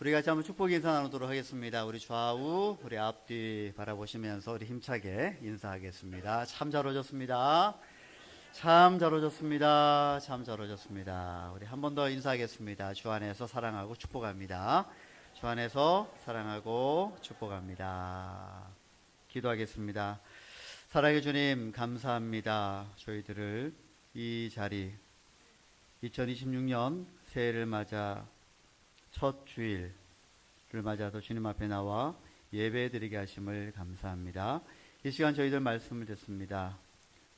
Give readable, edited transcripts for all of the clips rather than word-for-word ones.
우리 같이 한번 축복 인사 나누도록 하겠습니다. 우리 좌우, 우리 앞뒤 바라보시면서 우리 힘차게 인사하겠습니다. 참 잘 오셨습니다. 참 잘 오셨습니다. 참 잘 오셨습니다. 우리 한 번 더 인사하겠습니다. 주 안에서 사랑하고 축복합니다. 주 안에서 사랑하고 축복합니다. 기도하겠습니다. 사랑해 주님, 감사합니다. 저희들을 이 자리 2026년 새해를 맞아 첫 주일을 맞아서 주님 앞에 나와 예배드리게 하심을 감사합니다. 이 시간 저희들 말씀을 듣습니다.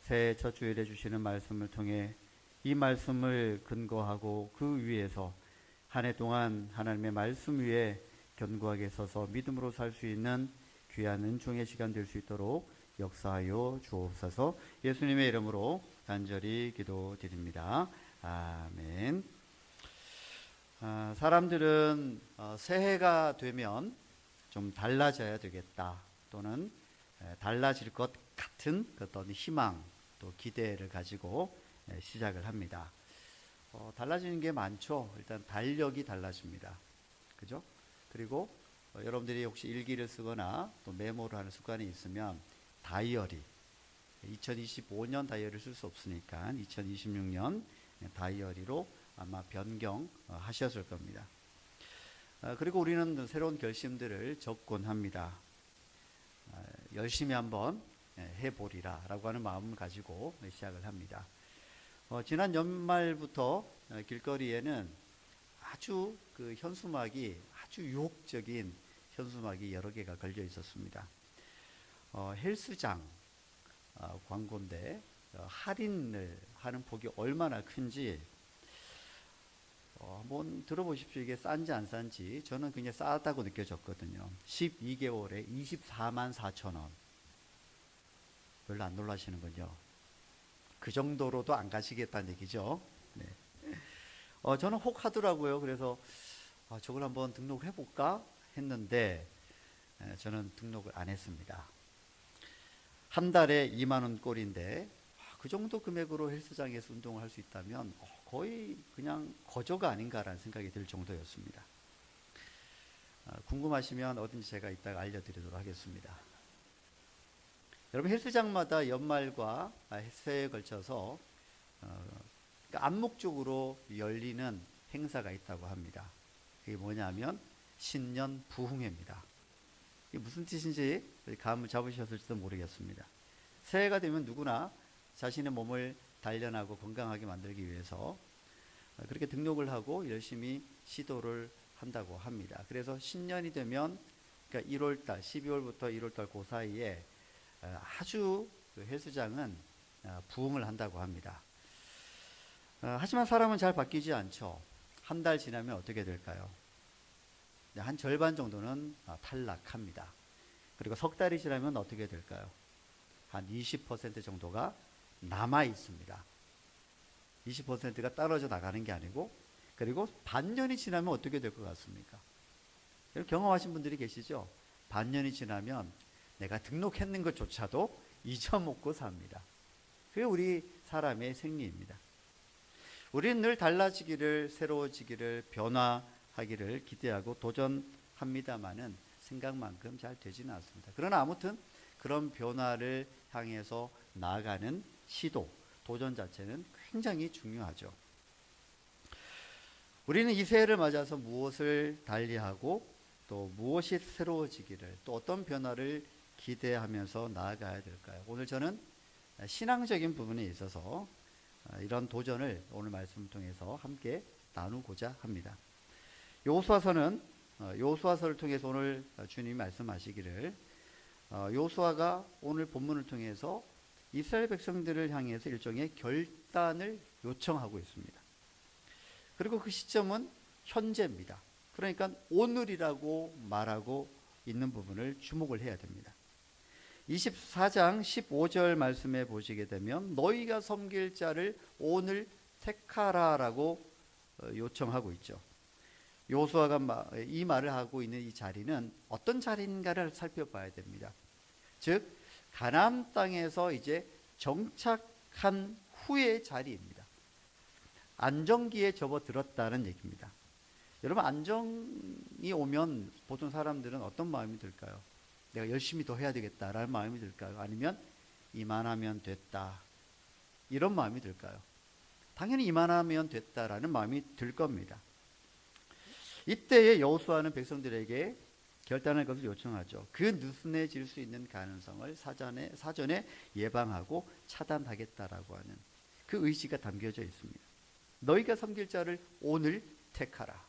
새해 첫 주일에 주시는 말씀을 통해 이 말씀을 근거하고 그 위에서 한 해 동안 하나님의 말씀 위에 견고하게 서서 믿음으로 살 수 있는 귀한 은총의 시간 될 수 있도록 역사하여 주옵소서. 예수님의 이름으로 간절히 기도드립니다. 아멘. 사람들은 새해가 되면 좀 달라져야 되겠다, 또는 달라질 것 같은 어떤 희망, 또 기대를 가지고 시작을 합니다. 달라지는 게 많죠. 일단 달력이 달라집니다. 그죠? 그리고 여러분들이 혹시 일기를 쓰거나 또 메모를 하는 습관이 있으면 다이어리, 2025년 다이어리를 쓸 수 없으니까 2026년 다이어리로 아마 변경하셨을 겁니다. 그리고 우리는 새로운 결심들을 적곤 합니다. 열심히 한번 해보리라 라고 하는 마음을 가지고 시작을 합니다. 지난 연말부터 길거리에는 아주 그 현수막이, 아주 유혹적인 현수막이 여러 개가 걸려 있었습니다. 헬스장 광고인데 할인을 하는 폭이 얼마나 큰지 한번 들어보십시오. 이게 싼지 안 싼지. 저는 굉장히 싸다고 느껴졌거든요. 12개월에 24만 4천 원. 별로 안 놀라시는군요. 그 정도로도 안 가시겠다는 얘기죠. 네. 저는 혹 하더라고요. 그래서 저걸 한번 등록해볼까 했는데 저는 등록을 안 했습니다. 한 달에 2만 원 꼴인데 그 정도 금액으로 헬스장에서 운동을 할 수 있다면 거의 그냥 거저가 아닌가라는 생각이 들 정도였습니다. 궁금하시면 어딘지 제가 이따가 알려드리도록 하겠습니다. 여러분, 헬스장마다 연말과 새해에 걸쳐서 그러니까 암묵적으로 열리는 행사가 있다고 합니다. 그게 뭐냐면 신년 부흥회입니다. 이게 무슨 뜻인지 감을 잡으셨을지도 모르겠습니다. 새해가 되면 누구나 자신의 몸을 단련하고 건강하게 만들기 위해서 그렇게 등록을 하고 열심히 시도를 한다고 합니다. 그래서 신년이 되면, 그러니까 1월달, 12월부터 1월달 그 사이에 아주 헬스장은 부흥을 한다고 합니다. 하지만 사람은 잘 바뀌지 않죠. 한 달 지나면 어떻게 될까요? 한 절반 정도는 탈락합니다. 그리고 석 달이 지나면 어떻게 될까요? 한 20% 정도가 남아 있습니다. 20%가 떨어져 나가는 게 아니고, 그리고 반년이 지나면 어떻게 될 것 같습니까? 경험하신 분들이 계시죠? 반년이 지나면 내가 등록했는 것조차도 잊어먹고 삽니다. 그게 우리 사람의 생리입니다. 우리는 늘 달라지기를, 새로워지기를, 변화하기를 기대하고 도전합니다마는 생각만큼 잘 되지는 않습니다. 그러나 아무튼 그런 변화를 향해서 나아가는 시도, 도전 자체는 굉장히 중요하죠. 우리는 이 새해를 맞아서 무엇을 달리하고 또 무엇이 새로워지기를, 또 어떤 변화를 기대하면서 나아가야 될까요? 오늘 저는 신앙적인 부분에 있어서 이런 도전을 오늘 말씀을 통해서 함께 나누고자 합니다. 여호수아서를 통해서 오늘 주님이 말씀하시기를, 여호수아가 오늘 본문을 통해서 이스라엘 백성들을 향해서 일종의 결단을 요청하고 있습니다. 그리고 그 시점은 현재입니다. 그러니까 오늘이라고 말하고 있는 부분을 주목을 해야 됩니다. 24장 15절 말씀에 보시게 되면 너희가 섬길 자를 오늘 택하라라고 요청하고 있죠. 여호수아가 이 말을 하고 있는 이 자리는 어떤 자리인가를 살펴봐야 됩니다. 즉 가나안 땅에서 이제 정착한 후의 자리입니다. 안정기에 접어들었다는 얘기입니다. 여러분, 안정이 고난이 오면 보통 사람들은 어떤 마음이 들까요? 내가 열심히 더 해야 되겠다라는 마음이 들까요? 아니면 이만하면 됐다 이런 마음이 들까요? 당연히 이만하면 됐다라는 마음이 들 겁니다. 이때에 여호수아는 백성들에게 결단할 것을 요청하죠. 그 느슨해질 수 있는 가능성을 사전에 예방하고 차단하겠다라고 하는 그 의지가 담겨져 있습니다. 너희가 섬길 자를 오늘 택하라.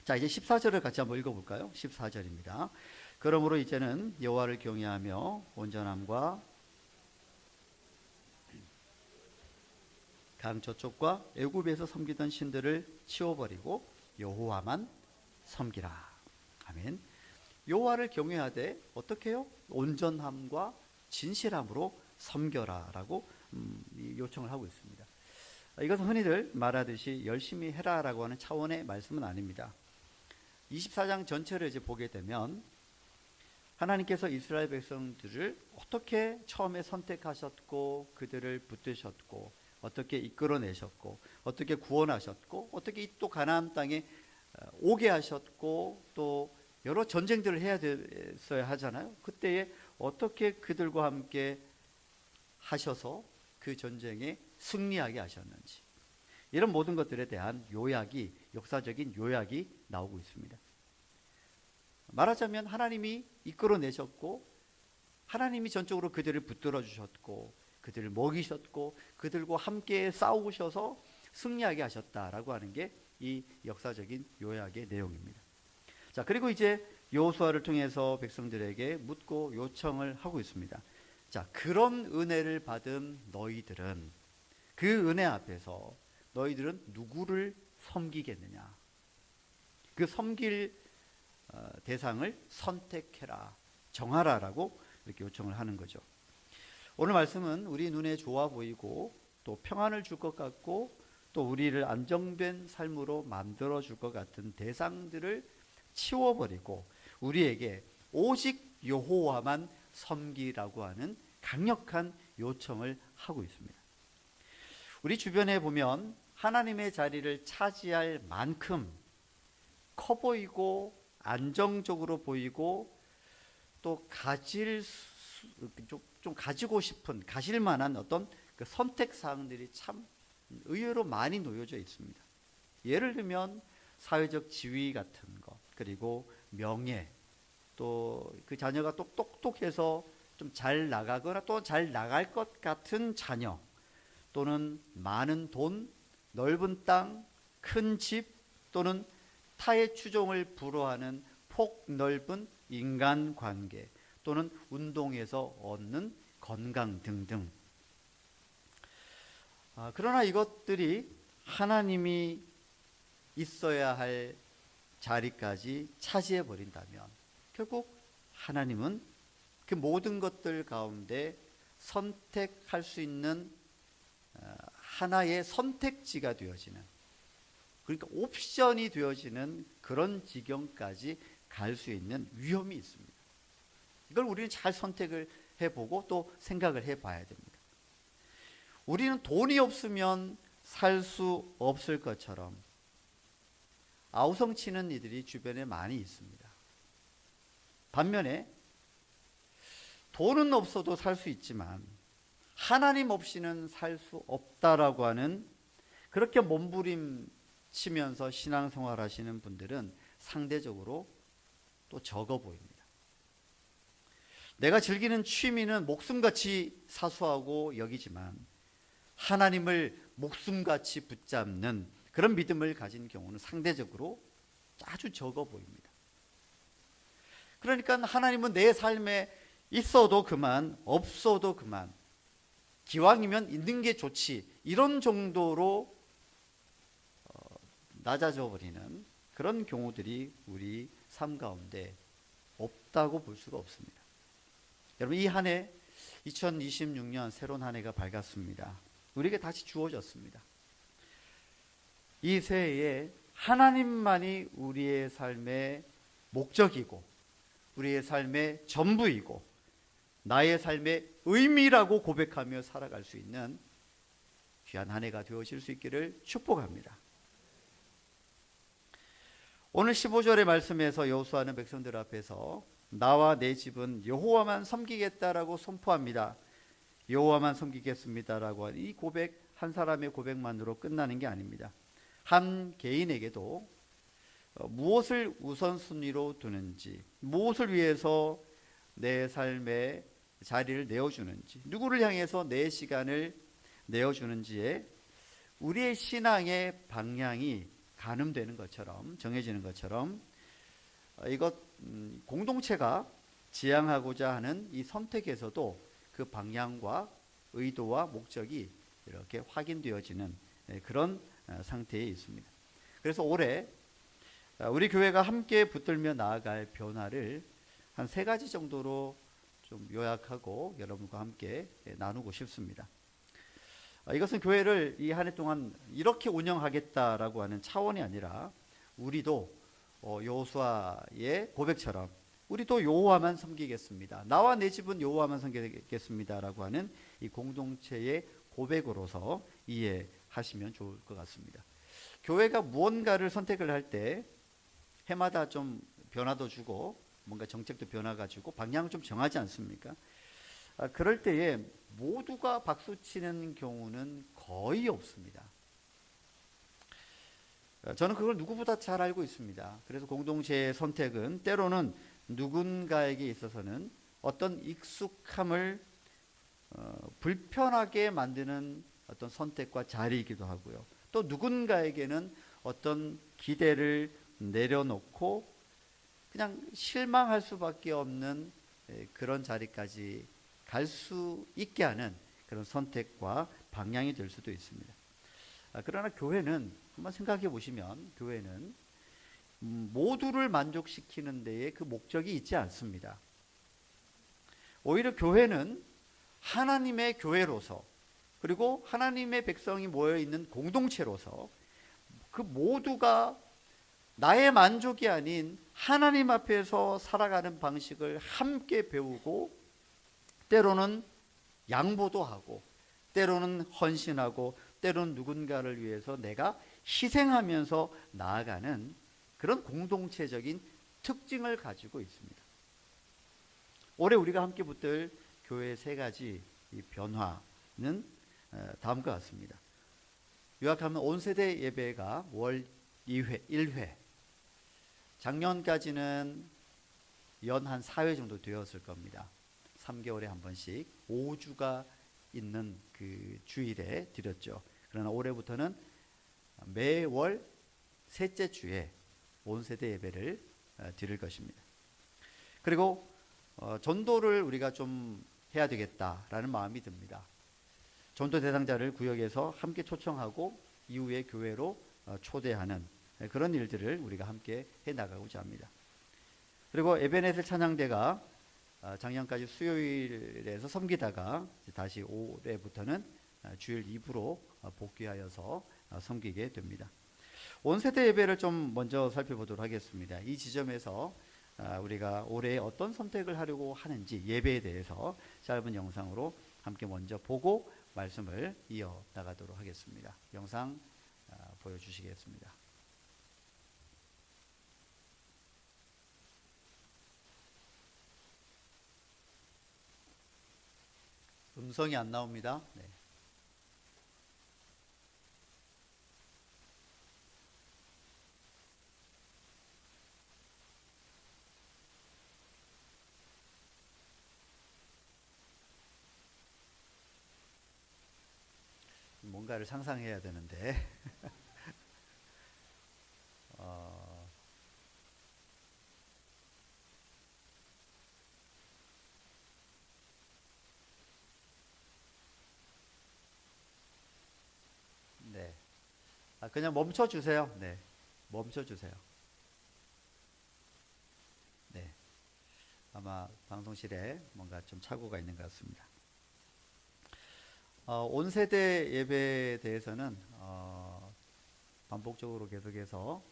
자, 이제 14절을 같이 한번 읽어볼까요? 14절입니다. 그러므로 이제는 여호와를 경외하며 온전함과 강 저쪽과 애굽에서 섬기던 신들을 치워버리고 여호와만 섬기라. 아멘. 여호와를 경외하되 어떻게 해요? 온전함과 진실함으로 섬겨라라고 요청을 하고 있습니다. 이것은 흔히들 말하듯이 열심히 해라라고 하는 차원의 말씀은 아닙니다. 24장 전체를 이제 보게 되면 하나님께서 이스라엘 백성들을 어떻게 처음에 선택하셨고 그들을 붙드셨고 어떻게 이끌어내셨고 어떻게 구원하셨고 어떻게 또 가나안 땅에 오게 하셨고 또 여러 전쟁들을 해야 됐어야 하잖아요. 그때에 어떻게 그들과 함께 하셔서 그 전쟁에 승리하게 하셨는지 이런 모든 것들에 대한 요약이 역사적인 요약이 나오고 있습니다. 말하자면 하나님이 이끌어내셨고 하나님이 전적으로 그들을 붙들어 주셨고 그들을 먹이셨고 그들과 함께 싸우셔서 승리하게 하셨다라고 하는 게 이 역사적인 요약의 내용입니다. 자, 그리고 이제 여호수아를 통해서 백성들에게 묻고 요청을 하고 있습니다. 자, 그런 은혜를 받은 너희들은 그 은혜 앞에서 너희들은 누구를 섬기겠느냐? 그 섬길 대상을 선택해라, 정하라라고 이렇게 요청을 하는 거죠. 오늘 말씀은 우리 눈에 좋아 보이고 또 평안을 줄 것 같고 또 우리를 안정된 삶으로 만들어 줄 것 같은 대상들을 치워버리고 우리에게 오직 여호와만 섬기라고 하는 강력한 요청을 하고 있습니다. 우리 주변에 보면 하나님의 자리를 차지할 만큼 커 보이고 안정적으로 보이고 또 좀 가지고 싶은 가질 만한 어떤 그 선택 사항들이 참 의외로 많이 놓여져 있습니다. 예를 들면 사회적 지위 같은 것, 그리고 명예, 또 그 자녀가 또 똑똑해서 좀 잘 나가거나 또 잘 나갈 것 같은 자녀, 또는 많은 돈, 넓은 땅, 큰 집, 또는 타의 추종을 불허하는 폭넓은 인간관계, 또는 운동에서 얻는 건강 등등. 그러나 이것들이 하나님이 있어야 할 자리까지 차지해 버린다면 결국 하나님은 그 모든 것들 가운데 선택할 수 있는 하나의 선택지가 되어지는, 그러니까 옵션이 되어지는 그런 지경까지 갈 수 있는 위험이 있습니다. 이걸 우리는 잘 선택을 해보고 또 생각을 해봐야 됩니다. 우리는 돈이 없으면 살 수 없을 것처럼 아우성치는 이들이 주변에 많이 있습니다. 반면에 돈은 없어도 살 수 있지만 하나님 없이는 살 수 없다라고 하는, 그렇게 몸부림치면서 신앙생활 하시는 분들은 상대적으로 또 적어 보입니다. 내가 즐기는 취미는 목숨같이 사소하고 여기지만 하나님을 목숨같이 붙잡는 그런 믿음을 가진 경우는 상대적으로 아주 적어 보입니다. 그러니까 하나님은 내 삶에 있어도 그만, 없어도 그만, 기왕이면 있는 게 좋지, 이런 정도로 낮아져 버리는 그런 경우들이 우리 삶 가운데 없다고 볼 수가 없습니다. 여러분, 이 한 해 2026년 새로운 한 해가 밝았습니다. 우리에게 다시 주어졌습니다. 이 새해에 하나님만이 우리의 삶의 목적이고 우리의 삶의 전부이고 나의 삶의 의미라고 고백하며 살아갈 수 있는 귀한 한 해가 되어질 수 있기를 축복합니다. 오늘 15절의 말씀에서 여호수아는 백성들 앞에서 나와 내 집은 여호와만 섬기겠다라고 선포합니다. 여호와만 섬기겠습니다라고 하는 이 고백, 한 사람의 고백만으로 끝나는 게 아닙니다. 한 개인에게도 무엇을 우선순위로 두는지, 무엇을 위해서 내 삶의 자리를 내어주는지, 누구를 향해서 내 시간을 내어주는지에 우리의 신앙의 방향이 가늠되는 것처럼, 정해지는 것처럼 이것 공동체가 지향하고자 하는 이 선택에서도 그 방향과 의도와 목적이 이렇게 확인되어지는 그런 상태에 있습니다. 그래서 올해 우리 교회가 함께 붙들며 나아갈 변화를 한 3가지 정도로 좀 요약하고 여러분과 함께 나누고 싶습니다. 이것은 교회를 이 한 해 동안 이렇게 운영하겠다라고 하는 차원이 아니라 우리도 여호수아의 고백처럼 우리도 여호와만 섬기겠습니다. 나와 내 집은 여호와만 섬기겠습니다라고 하는 이 공동체의 고백으로서 이해하시면 좋을 것 같습니다. 교회가 무언가를 선택을 할 때 해마다 좀 변화도 주고 뭔가 정책도 변화가 주고 방향을 좀 정하지 않습니까? 그럴 때에 모두가 박수치는 경우는 거의 없습니다. 저는 그걸 누구보다 잘 알고 있습니다. 그래서 공동체의 선택은 때로는 누군가에게 있어서는 어떤 익숙함을 불편하게 만드는 어떤 선택과 자리이기도 하고요. 또 누군가에게는 어떤 기대를 내려놓고 그냥 실망할 수밖에 없는 그런 자리까지 갈 수 있게 하는 그런 선택과 방향이 될 수도 있습니다. 그러나 교회는 한번 생각해 보시면 교회는 모두를 만족시키는 데에 그 목적이 있지 않습니다. 오히려 교회는 하나님의 교회로서 그리고 하나님의 백성이 모여있는 공동체로서 그 모두가 나의 만족이 아닌 하나님 앞에서 살아가는 방식을 함께 배우고 때로는 양보도 하고 때로는 헌신하고 때로는 누군가를 위해서 내가 희생하면서 나아가는 그런 공동체적인 특징을 가지고 있습니다. 올해 우리가 함께 붙들 교회의 3가지 이 변화는 다음과 같습니다. 요약하면 온세대 예배가 월 2회, 1회, 작년까지는 연 한 4회 정도 되었을 겁니다. 3개월에 한 번씩 5주가 있는 그 주일에 드렸죠. 그러나 올해부터는 매월 셋째 주에 온세대 예배를 드릴 것입니다. 그리고 전도를 우리가 좀 해야 되겠다라는 마음이 듭니다. 전도 대상자를 구역에서 함께 초청하고 이후에 교회로 초대하는 그런 일들을 우리가 함께 해나가고자 합니다. 그리고 에베네셀 찬양대가 작년까지 수요일에서 섬기다가 다시 올해부터는 주일 2부로 복귀하여서 섬기게 됩니다. 온세대 예배를 좀 먼저 살펴보도록 하겠습니다. 이 지점에서 우리가 올해 어떤 선택을 하려고 하는지 예배에 대해서 짧은 영상으로 함께 먼저 보고 말씀을 이어나가도록 하겠습니다. 영상 보여주시겠습니다. 음성이 안 나옵니다. 네. 뭔가를 상상해야 되는데 네. 그냥 멈춰 주세요. 네. 멈춰 주세요. 네. 아마 방송실에 뭔가 좀 착오가 있는 것 같습니다. 온세대 예배에 대해서는 반복적으로 계속해서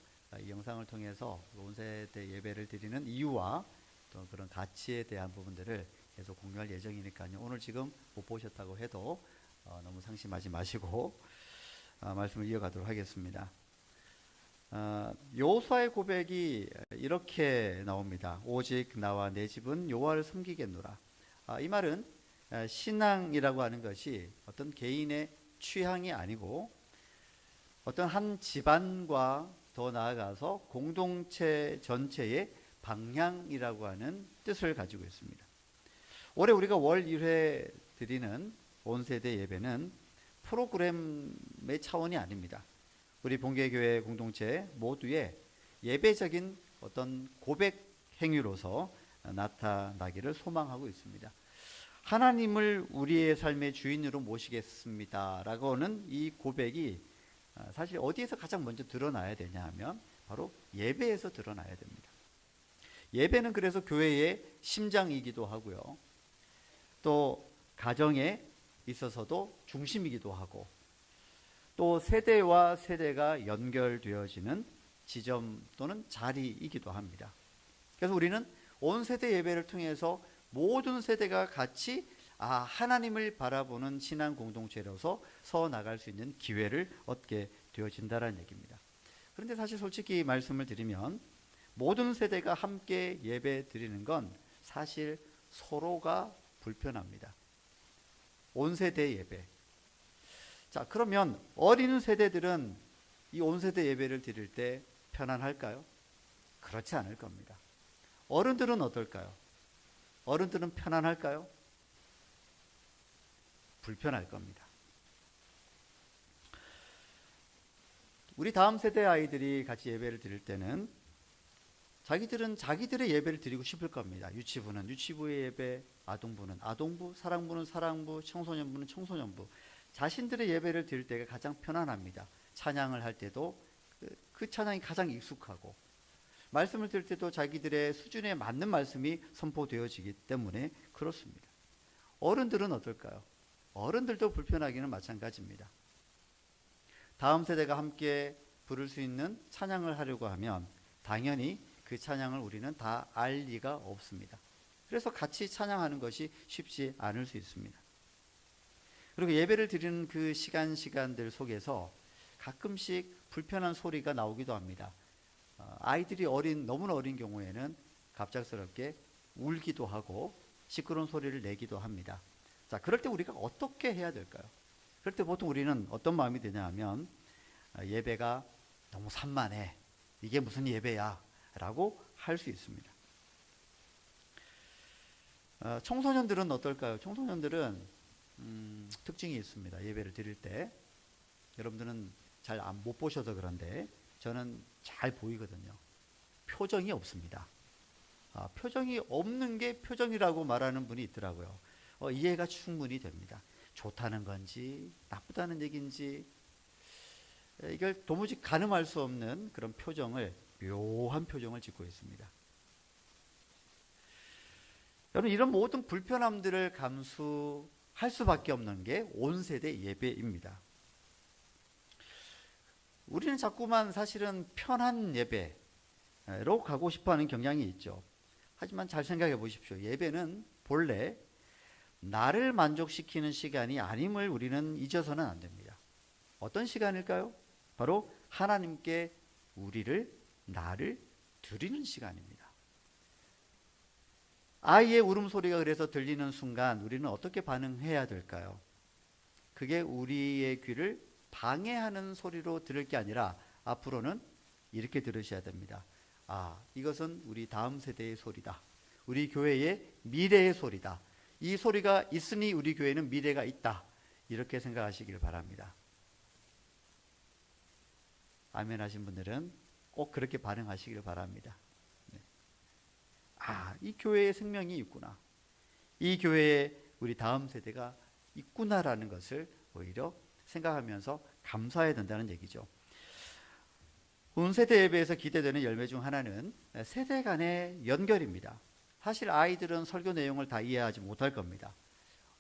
이 영상을 통해서 온세대 예배를 드리는 이유와 또 그런 가치에 대한 부분들을 계속 공유할 예정이니까요. 오늘 지금 못 보셨다고 해도 너무 상심하지 마시고 말씀을 이어가도록 하겠습니다. 여호수아의 고백이 이렇게 나옵니다. 오직 나와 내 집은 여호와를 섬기겠노라. 이 말은 신앙이라고 하는 것이 어떤 개인의 취향이 아니고 어떤 한 집안과 더 나아가서 공동체 전체의 방향이라고 하는 뜻을 가지고 있습니다. 올해 우리가 월 1회 드리는 온세대 예배는 프로그램의 차원이 아닙니다. 우리 본계교회 공동체 모두의 예배적인 어떤 고백 행위로서 나타나기를 소망하고 있습니다. 하나님을 우리의 삶의 주인으로 모시겠습니다 라고는 이 고백이 사실 어디에서 가장 먼저 드러나야 되냐 하면 바로 예배에서 드러나야 됩니다. 예배는 그래서 교회의 심장이기도 하고요. 또 가정에 있어서도 중심이기도 하고 또 세대와 세대가 연결되어지는 지점 또는 자리이기도 합니다. 그래서 우리는 온 세대 예배를 통해서 모든 세대가 같이 하나님을 바라보는 신앙 공동체로서 서 나갈 수 있는 기회를 얻게 되어진다는 얘기입니다. 그런데 사실 솔직히 말씀을 드리면 모든 세대가 함께 예배 드리는 건 사실 서로가 불편합니다. 온 세대 예배. 자, 그러면 어린 세대들은 이 온 세대 예배를 드릴 때 편안할까요? 그렇지 않을 겁니다. 어른들은 어떨까요? 어른들은 편안할까요? 불편할 겁니다. 우리 다음 세대 아이들이 같이 예배를 드릴 때는 자기들은 자기들의 예배를 드리고 싶을 겁니다. 유치부는 유치부의 예배, 아동부는 아동부, 사랑부는 사랑부, 청소년부는 청소년부. 자신들의 예배를 드릴 때가 가장 편안합니다. 찬양을 할 때도 그 찬양이 가장 익숙하고 말씀을 들을 때도 자기들의 수준에 맞는 말씀이 선포되어지기 때문에 그렇습니다. 어른들은 어떨까요? 어른들도 불편하기는 마찬가지입니다. 다음 세대가 함께 부를 수 있는 찬양을 하려고 하면 당연히 그 찬양을 우리는 다 알 리가 없습니다. 그래서 같이 찬양하는 것이 쉽지 않을 수 있습니다. 그리고 예배를 드리는 그 시간들 속에서 가끔씩 불편한 소리가 나오기도 합니다. 아이들이 너무나 어린 경우에는 갑작스럽게 울기도 하고 시끄러운 소리를 내기도 합니다. 자, 그럴 때 우리가 어떻게 해야 될까요? 그럴 때 보통 우리는 어떤 마음이 드냐 하면 예배가 너무 산만해. 이게 무슨 예배야? 라고 할 수 있습니다. 청소년들은 어떨까요? 청소년들은 특징이 있습니다. 예배를 드릴 때 여러분들은 잘 못 보셔서 그런데 저는 잘 보이거든요. 표정이 없습니다. 표정이 없는 게 표정이라고 말하는 분이 있더라고요. 이해가 충분히 됩니다. 좋다는 건지 나쁘다는 얘기인지 이걸 도무지 가늠할 수 없는 그런 표정을 묘한 표정을 짓고 있습니다. 여러분 이런 모든 불편함들을 감수할 수밖에 없는 게 온 세대 예배입니다. 우리는 자꾸만 사실은 편한 예배로 가고 싶어하는 경향이 있죠. 하지만 잘 생각해 보십시오. 예배는 본래 나를 만족시키는 시간이 아님을 우리는 잊어서는 안 됩니다. 어떤 시간일까요? 바로 하나님께 나를 드리는 시간입니다. 아이의 울음소리가 그래서 들리는 순간 우리는 어떻게 반응해야 될까요? 그게 우리의 귀를 방해하는 소리로 들을 게 아니라 앞으로는 이렇게 들으셔야 됩니다. 이것은 우리 다음 세대의 소리다. 우리 교회의 미래의 소리다. 이 소리가 있으니 우리 교회는 미래가 있다. 이렇게 생각하시길 바랍니다. 아멘 하신 분들은 꼭 그렇게 반응하시길 바랍니다. 네. 이 교회에 생명이 있구나. 이 교회에 우리 다음 세대가 있구나라는 것을 오히려 생각하면서 감사해야 된다는 얘기죠. 온 세대 예배에서 기대되는 열매 중 하나는 세대 간의 연결입니다. 사실 아이들은 설교 내용을 다 이해하지 못할 겁니다.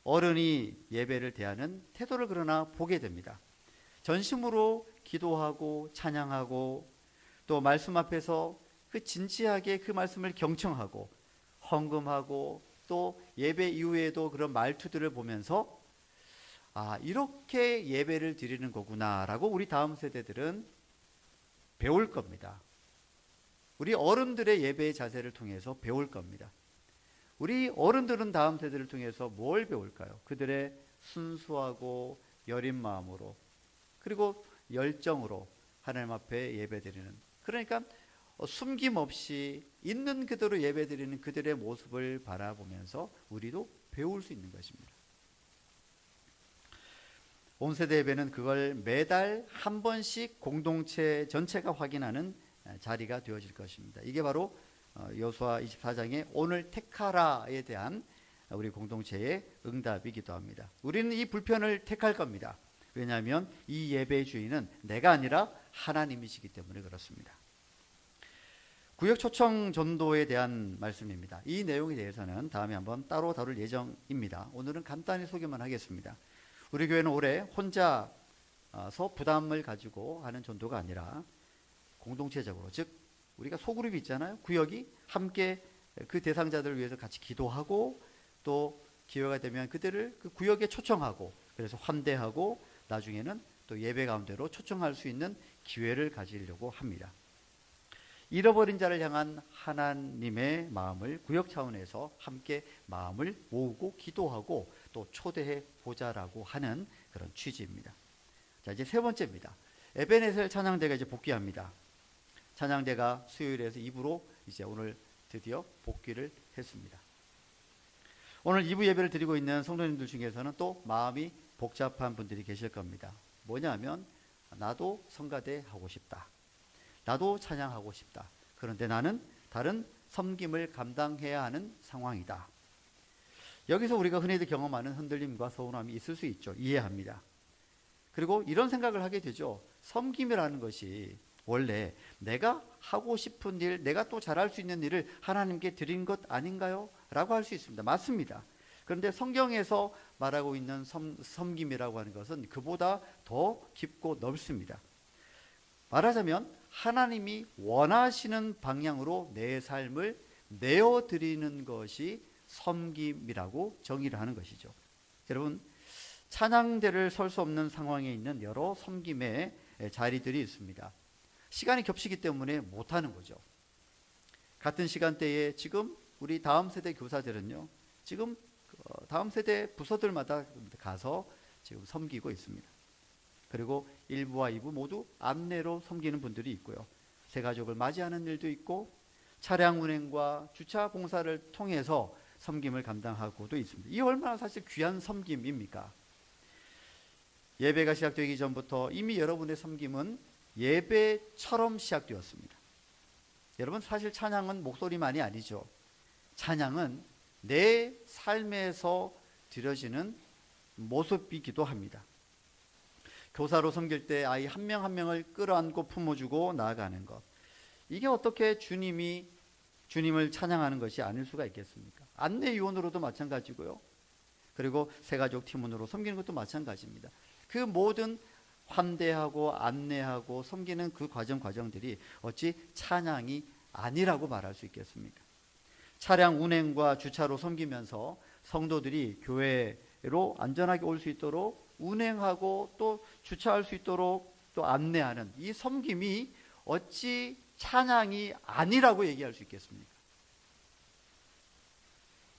어른이 예배를 대하는 태도를 그러나 보게 됩니다. 전심으로 기도하고 찬양하고 또 말씀 앞에서 진지하게 그 말씀을 경청하고 헌금하고 또 예배 이후에도 그런 말투들을 보면서 이렇게 예배를 드리는 거구나라고 우리 다음 세대들은 배울 겁니다. 우리 어른들의 예배의 자세를 통해서 배울 겁니다. 우리 어른들은 다음 세대를 통해서 뭘 배울까요? 그들의 순수하고 여린 마음으로 그리고 열정으로 하나님 앞에 예배드리는, 그러니까 숨김없이 있는 그대로 예배드리는 그들의 모습을 바라보면서 우리도 배울 수 있는 것입니다. 온세대 예배는 그걸 매달 한 번씩 공동체 전체가 확인하는 자리가 되어질 것입니다. 이게 바로 여호수아 24장의 오늘 택하라에 대한 우리 공동체의 응답이기도 합니다. 우리는 이 불편을 택할 겁니다. 왜냐하면 이 예배의 주인은 내가 아니라 하나님이시기 때문에 그렇습니다. 구역 초청 전도에 대한 말씀입니다. 이 내용에 대해서는 다음에 한번 따로 다룰 예정입니다. 오늘은 간단히 소개만 하겠습니다. 우리 교회는 올해 혼자서 부담을 가지고 하는 전도가 아니라 공동체적으로, 즉 우리가 소그룹이 있잖아요. 구역이 함께 그 대상자들을 위해서 같이 기도하고 또 기회가 되면 그들을 그 구역에 초청하고 그래서 환대하고 나중에는 또 예배 가운데로 초청할 수 있는 기회를 가지려고 합니다. 잃어버린 자를 향한 하나님의 마음을 구역 차원에서 함께 마음을 모으고 기도하고 또 초대해 보자라고 하는 그런 취지입니다. 자, 이제 세 번째입니다. 에베네셀 찬양대가 이제 복귀합니다. 찬양대가 수요일에서 2부로 이제 오늘 드디어 복귀를 했습니다. 오늘 2부 예배를 드리고 있는 성도님들 중에서는 또 마음이 복잡한 분들이 계실 겁니다. 뭐냐면 나도 성가대 하고 싶다. 나도 찬양하고 싶다. 그런데 나는 다른 섬김을 감당해야 하는 상황이다. 여기서 우리가 흔히들 경험하는 흔들림과 서운함이 있을 수 있죠. 이해합니다. 그리고 이런 생각을 하게 되죠. 섬김이라는 것이 원래 내가 하고 싶은 일, 내가 또 잘할 수 있는 일을 하나님께 드린 것 아닌가요? 라고 할 수 있습니다. 맞습니다. 그런데 성경에서 말하고 있는 섬김이라고 하는 것은 그보다 더 깊고 넓습니다. 말하자면 하나님이 원하시는 방향으로 내 삶을 내어드리는 것이 섬김이라고 정의를 하는 것이죠. 여러분, 찬양대를 설 수 없는 상황에 있는 여러 섬김의 자리들이 있습니다. 시간이 겹치기 때문에 못하는 거죠. 같은 시간대에 지금 우리 다음 세대 교사들은요, 지금 다음 세대 부서들마다 가서 지금 섬기고 있습니다. 그리고 1부와 2부 모두 안내로 섬기는 분들이 있고요. 새가족을 맞이하는 일도 있고 차량 운행과 주차 봉사를 통해서 섬김을 감당하고도 있습니다. 이 얼마나 사실 귀한 섬김입니까? 예배가 시작되기 전부터 이미 여러분의 섬김은 예배처럼 시작되었습니다. 여러분, 사실 찬양은 목소리만이 아니죠. 찬양은 내 삶에서 드려지는 모습이기도 합니다. 교사로 섬길 때 아이 한 명 한 명을 끌어안고 품어주고 나아가는 것, 이게 어떻게 주님을 찬양하는 것이 아닐 수가 있겠습니까? 안내위원으로도 마찬가지고요. 그리고 새가족 팀원으로 섬기는 것도 마찬가지입니다. 그 모든 환대하고 안내하고 섬기는 그 과정들이 어찌 찬양이 아니라고 말할 수 있겠습니까? 차량 운행과 주차로 섬기면서 성도들이 교회로 안전하게 올 수 있도록 운행하고 또 주차할 수 있도록 또 안내하는 이 섬김이 어찌 찬양이 아니라고 얘기할 수 있겠습니까?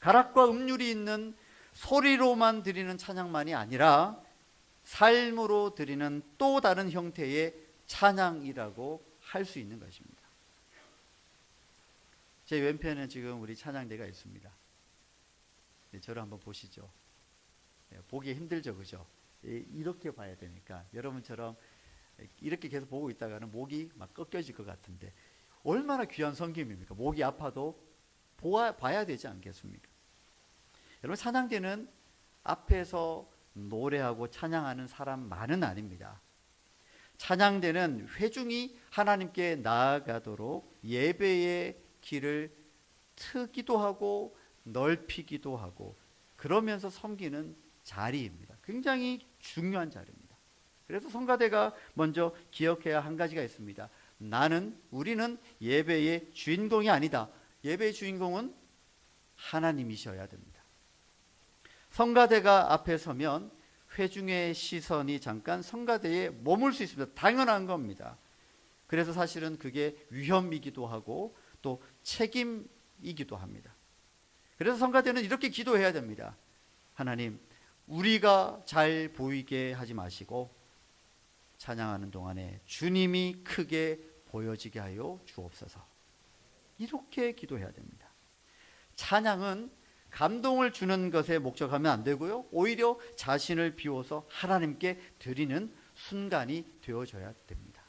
가락과 음률이 있는 소리로만 드리는 찬양만이 아니라 삶으로 드리는 또 다른 형태의 찬양이라고 할 수 있는 것입니다. 제 왼편에 지금 우리 찬양대가 있습니다. 네, 저를 한번 보시죠. 네, 보기 힘들죠, 그죠? 이렇게 봐야 되니까 여러분처럼 이렇게 계속 보고 있다가는 목이 막 꺾여질 것 같은데 얼마나 귀한 섬김입니까? 목이 아파도 봐야 되지 않겠습니까? 여러분, 찬양대는 앞에서 노래하고 찬양하는 사람만은 아닙니다. 찬양대는 회중이 하나님께 나아가도록 예배의 길을 트기도 하고 넓히기도 하고 그러면서 섬기는 자리입니다. 굉장히 중요한 자리입니다. 그래서 성가대가 먼저 기억해야 한 가지가 있습니다. 우리는 예배의 주인공이 아니다. 예배의 주인공은 하나님이셔야 됩니다. 성가대가 앞에 서면 회중의 시선이 잠깐 성가대에 머물 수 있습니다. 당연한 겁니다. 그래서 사실은 그게 위험이기도 하고 또 책임이기도 합니다. 그래서 성가대는 이렇게 기도해야 됩니다. 하나님, 우리가 잘 보이게 하지 마시고 찬양하는 동안에 주님이 크게 보여지게 하여 주옵소서. 이렇게 기도해야 됩니다. 찬양은 감동을 주는 것에 목적하면 안 되고요, 오히려 자신을 비워서 하나님께 드리는 순간이 되어져야 됩니다.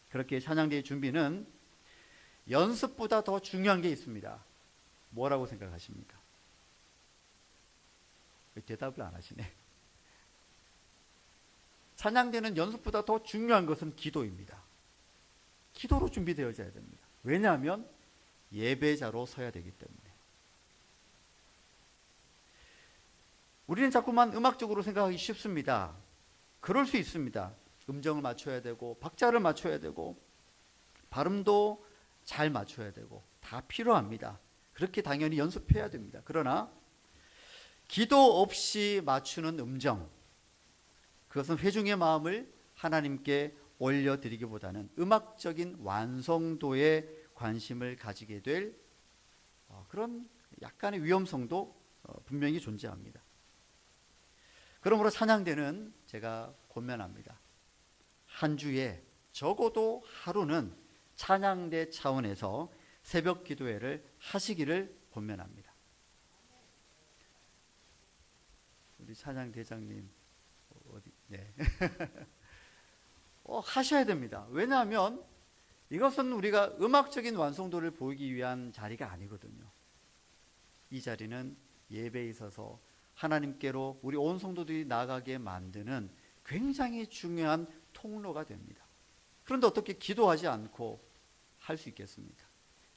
그렇게 찬양대의 준비는 연습보다 더 중요한 게 있습니다. 뭐라고 생각하십니까? 대답을 안 하시네. 찬양대는 연습보다 더 중요한 것은 기도입니다. 기도로 준비되어져야 됩니다. 왜냐하면 예배자로 서야 되기 때문에. 우리는 자꾸만 음악적으로 생각하기 쉽습니다. 그럴 수 있습니다. 음정을 맞춰야 되고 박자를 맞춰야 되고 발음도 잘 맞춰야 되고 다 필요합니다. 그렇게 당연히 연습해야 됩니다. 그러나 기도 없이 맞추는 음정, 그것은 회중의 마음을 하나님께 올려드리기보다는 음악적인 완성도에 관심을 가지게 될 그런 약간의 위험성도 분명히 존재합니다. 그러므로 찬양대는 제가 권면합니다. 한 주에 적어도 하루는 찬양대 차원에서 새벽 기도회를 하시기를 권면합니다. 우리 찬양대장님 어디? 네. 하셔야 됩니다. 왜냐하면 이것은 우리가 음악적인 완성도를 보이기 위한 자리가 아니거든요. 이 자리는 예배에 있어서 하나님께로 우리 온 성도들이 나아가게 만드는 굉장히 중요한 통로가 됩니다. 그런데 어떻게 기도하지 않고 할 수 있겠습니까?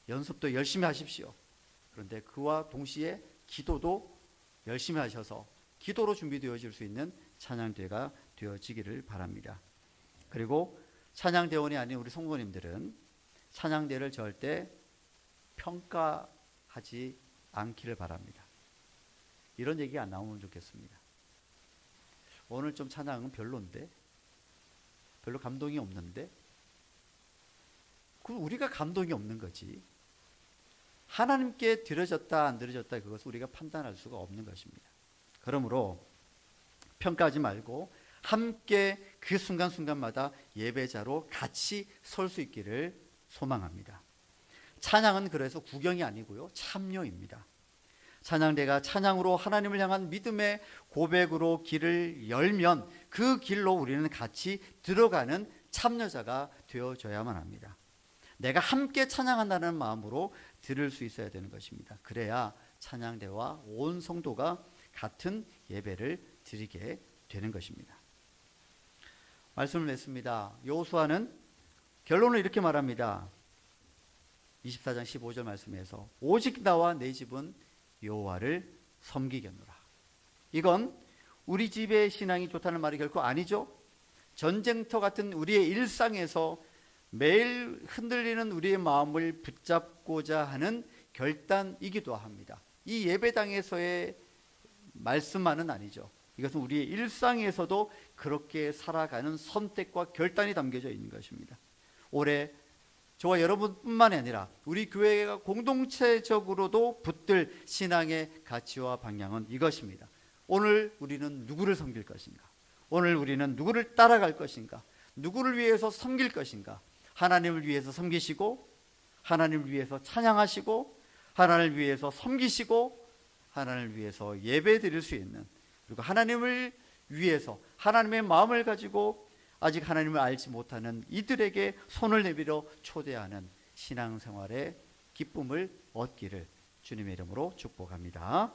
연습도 열심히 하십시오. 그런데 그와 동시에 기도도 열심히 하셔서 기도로 준비되어질 수 있는 찬양대가 되어지기를 바랍니다. 그리고 찬양대원이 아닌 우리 성도님들은 찬양대를 절대 평가하지 않기를 바랍니다. 이런 얘기가 안 나오면 좋겠습니다. 오늘 좀 찬양은 별론데, 별로 감동이 없는데, 그럼 우리가 감동이 없는 거지. 하나님께 드려졌다 안 드려졌다 그것을 우리가 판단할 수가 없는 것입니다. 그러므로 평가하지 말고 함께 그 순간순간마다 예배자로 같이 설 수 있기를 소망합니다. 찬양은 그래서 구경이 아니고요, 참여입니다. 찬양대가 찬양으로 하나님을 향한 믿음의 고백으로 길을 열면 그 길로 우리는 같이 들어가는 참여자가 되어져야만 합니다. 내가 함께 찬양한다는 마음으로 들을 수 있어야 되는 것입니다. 그래야 찬양대와 온 성도가 같은 예배를 드리게 되는 것입니다. 말씀을 냈습니다. 여호수아는 결론을 이렇게 말합니다. 24장 15절 말씀에서 오직 나와 내 집은 여호와를 섬기겠노라. 이건 우리 집의 신앙이 좋다는 말이 결코 아니죠. 전쟁터 같은 우리의 일상에서 매일 흔들리는 우리의 마음을 붙잡고자 하는 결단이기도 합니다. 이 예배당에서의 말씀만은 아니죠. 이것은 우리의 일상에서도 그렇게 살아가는 선택과 결단이 담겨져 있는 것입니다. 올해 저와 여러분뿐만 아니라 우리 교회가 공동체적으로도 붙들 신앙의 가치와 방향은 이것입니다. 오늘 우리는 누구를 섬길 것인가? 오늘 우리는 누구를 따라갈 것인가? 누구를 위해서 섬길 것인가? 하나님을 위해서 섬기시고, 하나님을 위해서 찬양하시고, 하나님을 위해서 섬기시고, 하나님을 위해서 예배 드릴 수 있는, 그리고 하나님을 위해서 하나님의 마음을 가지고 아직 하나님을 알지 못하는 이들에게 손을 내밀어 초대하는 신앙생활의 기쁨을 얻기를 주님의 이름으로 축복합니다.